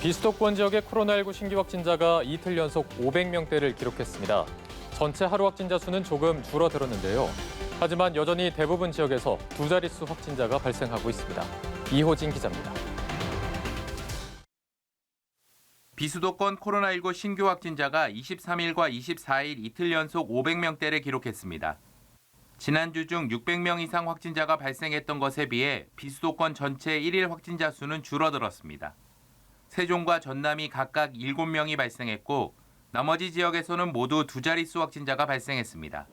비수도권 지역의 코로나19 신규 확진자가 이틀 연속 500명대를 기록했습니다. 전체 하루 확진자 수는 조금 줄어들었는데요. 하지만 여전히 대부분 지역에서 두 자릿수 확진자가 발생하고 있습니다. 이호진 기자입니다. 비수도권 코로나19 신규 확진자가 23일과 24일 이틀 연속 500명대를 기록했습니다. 지난주 중 600명 이상 확진자가 발생했던 것에 비해 비수도권 전체 1일 확진자 수는 줄어들었습니다. 세종과 전남이 각각 7명이 발생했고 나머지 지역에서는 모두 두 자릿수 확진자가 발생했습니다.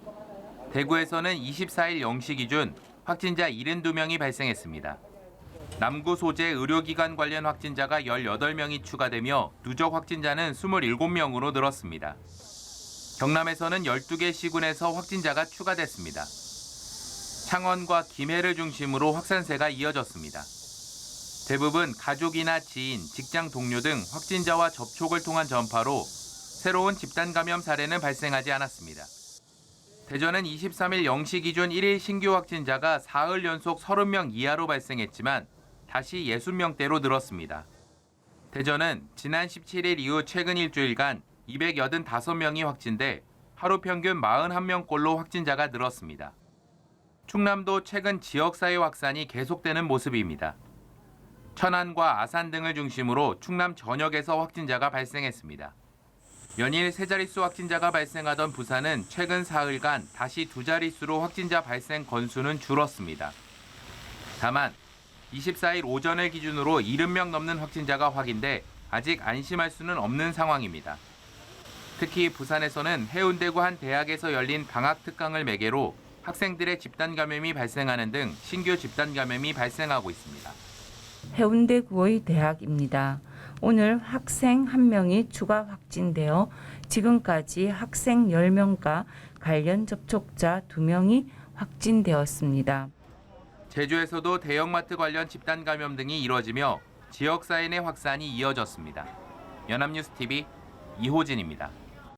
대구에서는 24일 0시 기준 확진자 72명이 발생했습니다. 남구 소재 의료기관 관련 확진자가 18명이 추가되며 누적 확진자는 27명으로 늘었습니다. 경남에서는 12개 시군에서 확진자가 추가됐습니다. 창원과 김해를 중심으로 확산세가 이어졌습니다. 대부분 가족이나 지인, 직장 동료 등 확진자와 접촉을 통한 전파로 새로운 집단 감염 사례는 발생하지 않았습니다. 대전은 23일 0시 기준 1일 신규 확진자가 사흘 연속 30명 이하로 발생했지만 다시 60명대로 늘었습니다. 대전은 지난 17일 이후 최근 일주일간 285명이 확진돼 하루 평균 41명꼴로 확진자가 늘었습니다. 충남도 최근 지역사회 확산이 계속되는 모습입니다. 천안과 아산 등을 중심으로 충남 전역에서 확진자가 발생했습니다. 연일 세 자릿수 확진자가 발생하던 부산은 최근 사흘간 다시 두 자릿수로 확진자 발생 건수는 줄었습니다. 다만 24일 오전을 기준으로 70명 넘는 확진자가 확인돼 아직 안심할 수는 없는 상황입니다. 특히 부산에서는 해운대구 한 대학에서 열린 방학 특강을 매개로 학생들의 집단 감염이 발생하는 등 신규 집단 감염이 발생하고 있습니다. 해운대구의 대학입니다. 오늘 학생 1명이 추가 확진되어 지금까지 학생 10명과 관련 접촉자 2명이 확진되었습니다. 제주에서도 대형마트 관련 집단 감염 등이 이뤄지며 지역사회 내 확산이 이어졌습니다. 연합뉴스TV 이호진입니다.